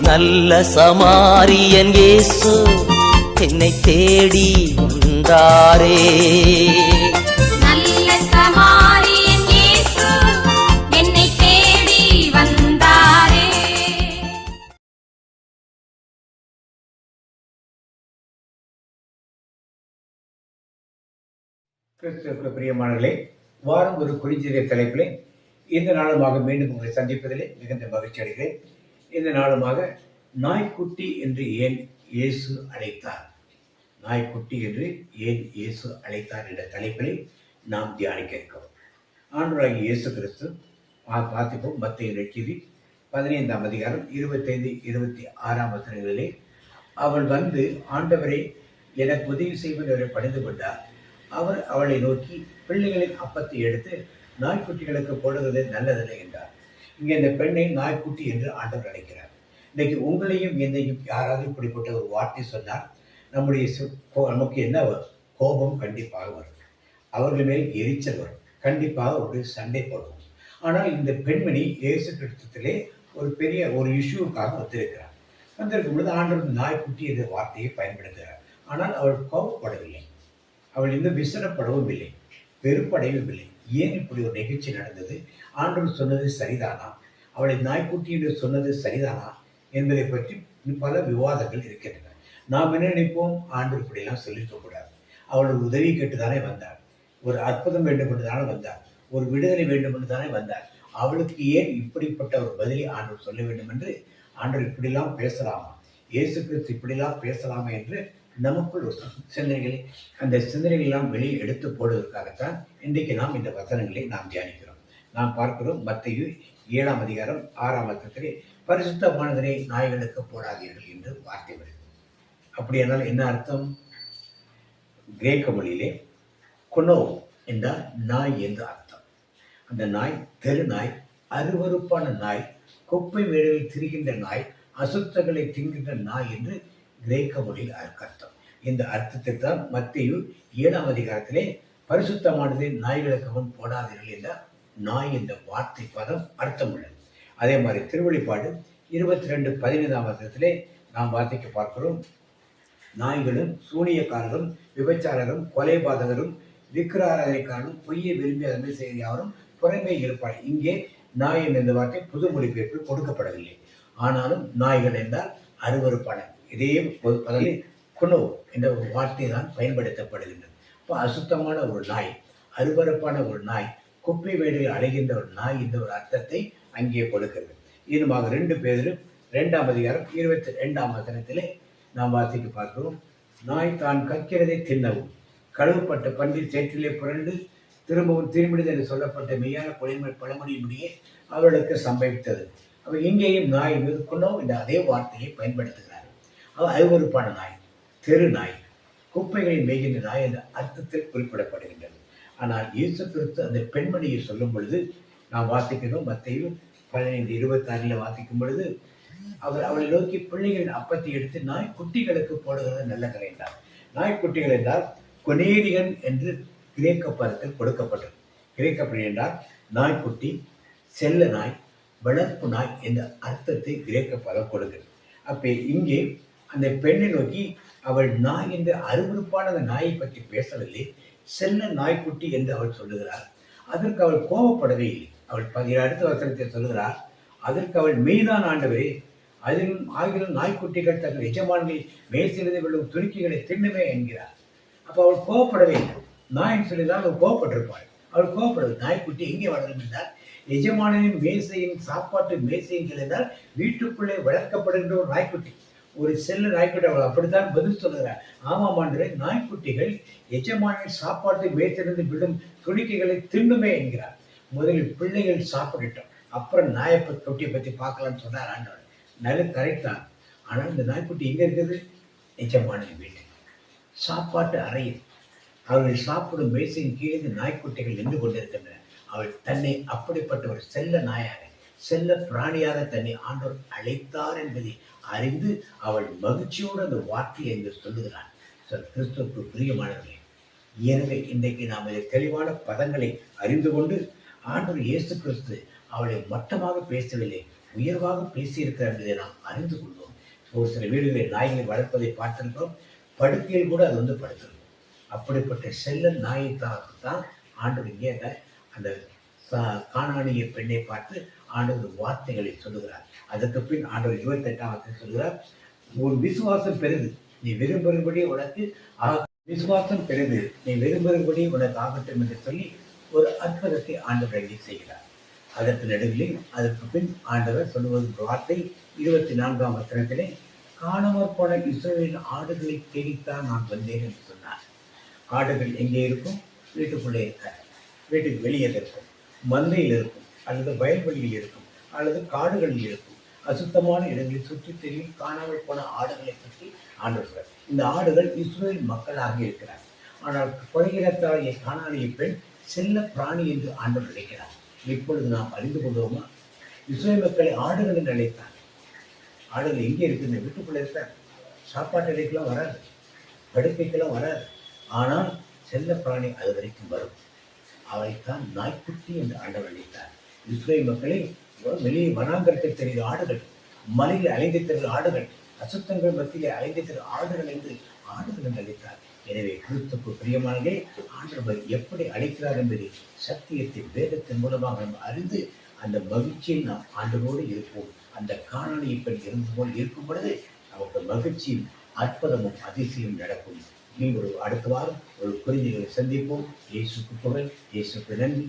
நல்ல சமாரியன் இயேசு என்னை தேடி வந்தாரே. நல்ல சமாரியன் இயேசு என்னை தேடி வந்தாரே. கிறிஸ்துவுக்கு பிரியமானவர்களே, வாரம் ஒரு குறிஞ்சிய தலைப்பிலே இந்த நாளுமாக மீண்டும் உங்களை சந்திப்பதிலே மிகுந்த மகிழ்ச்சி அடைகிறேன். இந்த நாளுமாக நாய்க்குட்டி என்று ஏன் இயேசு அழைத்தார், நாய்க்குட்டி என்று ஏன் இயேசு அழைத்தார் என்ற தலைப்பிலே நாம் தியானிக்க இருக்கிறோம். ஆண்டவராகிய இயேசு கிறிஸ்து பார்த்திப்போம். மத்தேயு நற்செய்தி 15ஆம் அதிகாரம் 25-26 வசனங்களிலே அவள் வந்து, ஆண்டவரே எனக்கு உதவி செய்வதை பணிந்து கொண்டார். அவர் அவளை நோக்கி, பிள்ளைகளின் அப்பத்தை எடுத்து நாய்க்குட்டிகளுக்கு போடுவது நல்லதில்லை என்றார். இங்கே இந்த பெண்ணை நாய்க்குட்டி என்று ஆண்டவர் அழைக்கிறார். இன்றைக்கு உங்களையும் என்னையும் யாராவது இப்படிப்பட்ட ஒரு வார்த்தை சொன்னால் நமக்கு என்ன கோபம் கண்டிப்பாக வரும், அவர்கள் மேல் எரிச்சல் வரும், கண்டிப்பாக ஒரு சண்டை போடுவோம். ஆனால் இந்த பெண்மணி இயேசு கிறிஸ்துவிலே ஒரு பெரிய ஒரு இஷ்யூக்காக வந்திருக்கும் பொழுது ஆண்டவர் நாய்க்குட்டி என்ற வார்த்தையை பயன்படுத்துகிறார். ஆனால் அவள் கோபப்படவில்லை, அவள் இன்னும் விசனப்படவும் இல்லை, வெறுப்படையவும் இல்லை. ஏன் இப்படி ஒரு நிகழ்ச்சி நடந்தது, ஆண்டவர் சொன்னது சரிதானா, அவளை நாய்க்குட்டி என்று சொன்னது சரிதானா என்பதை பற்றி பல விவாதங்கள் இருக்கின்றன. நாம் என்ன நினைப்போம், ஆண்டவர் இப்படியெல்லாம் சொல்லியிருக்கக்கூடாது, அவள் உதவி கேட்டு தானே வந்தார், ஒரு அற்புதம் வேண்டும் என்று தானே வந்தார், ஒரு விடுதலை வேண்டும் என்று தானே வந்தார், அவளுக்கு ஏன் இப்படிப்பட்ட ஒரு பதிலை ஆண்டவர் சொல்ல வேண்டும் என்று ஆண்டவர் இப்படிலாம் பேசலாமா, இயேசு கிறிஸ்து இப்படிலாம் பேசலாமா என்று நமக்குள் ஒரு சிந்தனைகளை, அந்த சிந்தனைகளெல்லாம் வெளியே எடுத்து போடுவதற்காகத்தான் இன்றைக்கு நாம் இந்த வசனங்களை நாம் தியானிக்கிறோம். நாம் பார்க்கிறோம் மத்தேயு 7ஆம் அதிகாரம் 6ஆம் வசனத்திலே, பரிசுத்தமானதனை நாய்களுக்கு போடாதீர்கள் என்று வார்த்தை வருது. அப்படியானால் என்ன அர்த்தம்? கிரேக்க மொழியிலே கொனோ என்றால் நாய் என்று அர்த்தம். அந்த நாய் தெரு நாய், அருவருப்பான நாய், குப்பை மேடுகளில் திரிகின்ற நாய், அசுத்தங்களை தின்கின்ற நாய் என்று கிரேக்க மொழியில் அர்த்தம். இந்த அர்த்தத்தை தான் மத்தேயு 7ஆம் அதிகாரத்திலே பரிசுத்தமானதை நாய்களுக்கு முன் போடாதீர்கள் என்ற நாய் என்ற வார்த்தை பதம் அர்த்தம் உள்ளது. அதே மாதிரி திருவெளிப்பாடு 22:15ஆம் வசனத்திலே நாம் வார்த்தைக்கு பார்க்கிறோம், நாய்களும் சூனியக்காரரும் விபச்சாரரும் கொலைபாதகரும் விக்கிராராதனைக்காரரும் பொய்யை விரும்பி அதனை செய்ய யாரும் புறமே இருப்பார். இங்கே நாய் என்ற வார்த்தை புது மொழிபெயர்ப்பில் கொடுக்கப்படவில்லை. ஆனாலும் நாய்கள் என்றால் அருவருப்பான, இதே பதவியில் குணு என்ற ஒரு வார்த்தை தான் பயன்படுத்தப்படுகின்றது. இப்போ அசுத்தமான ஒரு நாய், அருவருப்பான ஒரு நாய், குப்பை வேடியில் அடைகின்ற ஒரு நாய் என்ற ஒரு அர்த்தத்தை அங்கே கொடுக்கிறது. இதுமாக 2 பேர் 2ஆம் அதிகாரம் 22ஆம் வசனத்திலே நாம் வாசிக்க பார்க்கிறோம், நாய் தான் கக்கிறதை தின்னவும் கழுவப்பட்ட பன்றில் சேற்றிலே புரண்டு திரும்பவும் திரும்பிடுது என்று சொல்லப்பட்ட மெய்யான பழமொழியினுடைய அவர்களுக்கு சம்பவித்தது. அப்போ இங்கேயும் நாய் கொண்டோம் என்ற அதே வார்த்தையை பயன்படுத்துகிறார். அவர் அருவருப்பான நாய், தெரு நாய், குப்பைகளில் மேய்கின்ற நாய் என்ற அர்த்தத்தில் குறிப்பிடப்படுகின்றது. ஆனால் இயேசு கிறிஸ்து அந்த பெண்மணியை சொல்லும் பொழுது நாம் வாசிக்கிறோம், மத்தேயு 15:26 வாசிக்கும் பொழுது, அவளை நோக்கி, பிள்ளைகளின் அப்பத்தை எடுத்து நாய்க்குட்டிகளுக்கு போடுகிறது நல்லது என்றார். நாய்க்குட்டிகள் என்றால் கொனேரியன் என்று கிரேக்க பதத்தில் கொடுக்கப்பட்டது. கிரேக்க பதம் என்றால் நாய்க்குட்டி, செல்ல நாய், வளர்ப்பு நாய் என்ற அர்த்தத்தை கிரேக்க பதம் கொடுக்கிறது. அப்போ இங்கே அந்த பெண்ணை நோக்கி அவள் நாய் என்று அருவருப்பான அந்த நாயை பற்றி பேசவில்லை, செல்ல நாய்க்குட்டி என்று அவள் சொல்லுகிறார். அதற்கு அவள் கோபப்படவே இல்லை. அவள் அடுத்த வசனத்தை சொல்லுகிறார், அதற்கு அவள் மெய்தான் ஆண்டவரே, ஆகிலும் நாய்க்குட்டிகள் தங்கள் எஜமான்கள் மேய்சிலிருந்து விழும் துருக்கிகளை தின்னுமே என்கிறார். அப்போ அவள் கோபப்படவே இல்லை. நாயின்னு சொல்லிதான் அவள் கோபப்பட்டிருப்பாள். அவள் கோபப்படவில்லை. நாய்க்குட்டி எங்கே வளரும் என்றால் எஜமானின் மேசையின் சாப்பாட்டு மேசையின் என்றால் வீட்டுக்குள்ளே வளர்க்கப்படுகின்ற ஒரு நாய்க்குட்டி, ஒரு செல்ல நாய்க்குட்டி. அவள் அப்படித்தான் பதில் சொல்லுகிறார். ஆமாம் ஆண்டவரே, நாய்க்குட்டிகள் எஜமானின் சாப்பாட்டு மேசிலிருந்து விடும் துணிக்கைகளை தின்னுமே என்கிறார். முதலில் பிள்ளைகள் சாப்பிட்டுட்டோம், அப்புறம் நாய்க்குட்டியை பற்றி பார்க்கலாம்னு சொன்னார் ஆண்டவர். நல்ல கரெக்ட் தான். ஆனால் இந்த நாய்க்குட்டி எங்கே இருக்குது? எஜமானின் வீட்டு சாப்பாட்டு அறையில் அவர்கள் சாப்பிடும் மேசையின் கீழே இந்த நாய்க்குட்டிகள் நின்று கொண்டிருக்கின்றன. அவள் தன்னை அப்படிப்பட்ட ஒரு செல்ல நாயாக, செல்ல பிராணியாக தன்னை ஆண்டவர் அழைத்தார் என்பதை அறிந்து அவள் மகிழ்ச்சியோடு அந்த வார்த்தையை என்று சொல்லுகிறாள். கிறிஸ்துவுக்கு பிரியமானவர்களே, எனவே இன்றைக்கு நாம் தெளிவான பதங்களை அறிந்து கொண்டு ஆண்டவர் இயேசு கிறிஸ்து அவளை மட்டமாக பேசவில்லை, உயர்வாக பேசியிருக்கிறார் என்பதை நாம் அறிந்து கொள்வோம். ஒரு சில வீடுகளில் நாய்களை வளர்ப்பதை பார்த்திருக்கிறோம். படுக்கையில் கூட அது வந்து படுத்திருக்கும். அப்படிப்பட்ட செல்ல நாயைத்தான் ஆண்டவர் இங்கே அந்த கானானிய பெண்ணை பார்த்து ஆண்டவர் வார்த்தைகளை சொல்லுகிறார். அதற்கு பின் ஆண்டவர் 28ஆம் சொல்கிறார், உன் விசுவாசம் பெரிது, நீ விரும்புகிறபடி உனக்கு விசுவாசம் பெரிது, நீ விரும்புகிறபடி உனக்கு ஆகட்டும் என்று சொல்லி ஒரு அற்புதத்தை ஆண்டவர் அங்கே செய்கிறார். அதற்கு நடுவிலே அதற்கு பின் ஆண்டவர் சொல்லுவது வார்த்தை 24ஆம் வசனத்திலே, காணாமற் போன இஸ்ரவேலின் ஆடுகளை தேடித்தான் நான் வந்தேன் என்று சொன்னார். ஆடுகள் எங்கே இருக்கும்? வீட்டுக்குள்ளே இருக்காது, வீட்டுக்கு வெளியே இருக்கும், மந்தையில் இருக்கும், அல்லது வயல்வெளியில் இருக்கும், அல்லது காடுகளில் இருக்கும். அசுத்தமான இடங்களில் சுற்றி தெரியும் காணாமல் போன ஆடுகளை பற்றி ஆண்டவர். இந்த ஆடுகள் இஸ்ரவேல் மக்களாக இருக்கிறார். ஆனால் கொலையிடத்தாகிய கானானிய பெண் செல்ல பிராணி என்று ஆண்டவர் நினைக்கிறார். இப்பொழுது நாம் அறிந்து கொள்வோமா? இஸ்ரவேல் மக்களை ஆடுகள் என்று அழைத்தார். ஆடுகள் எங்கே இருக்குது? வீட்டுக்குள்ளே இருக்கார். சாப்பாட்டு இலைக்கெல்லாம் வராது, படுக்கைக்கெல்லாம் வராது. ஆனால் செல்ல பிராணி அது வரைக்கும் வரும். அவரைத்தான் நாய்க்குட்டி என்று ஆண்டவர் அழைத்தார். இஸ்ரவேல் மக்களை வெளியே வனாந்தரத்தில் தெரிந்த ஆடுகள், மலையில் அலைந்து தெரிந்த ஆடுகள், அசுத்தங்கள் மத்தியிலே அலைந்து தெரிந்த ஆடுகள் என்று அழைத்தார். எனவே கிறிஸ்துவுக்கு பிரியமானே ஆண்டவர் எப்படி அழைக்கிறார் என்பதை சத்தியத்தின் வேதத்தின் மூலமாக நாம் அறிந்து அந்த மகிழ்ச்சியில் நாம் ஆண்டவரோடு இருப்போம். அந்த கானானிய பெண் இருந்து போல் இருக்கும் பொழுது நமக்கு மகிழ்ச்சியும் அற்புதமும் அதிசயம் நடக்கும். நீங்கள் அடுத்த வாரம் ஒரு குறிஞ்சிகளை சந்திப்போம். இயேசுக்கு புகழ், இயேசுக்கு நன்றி.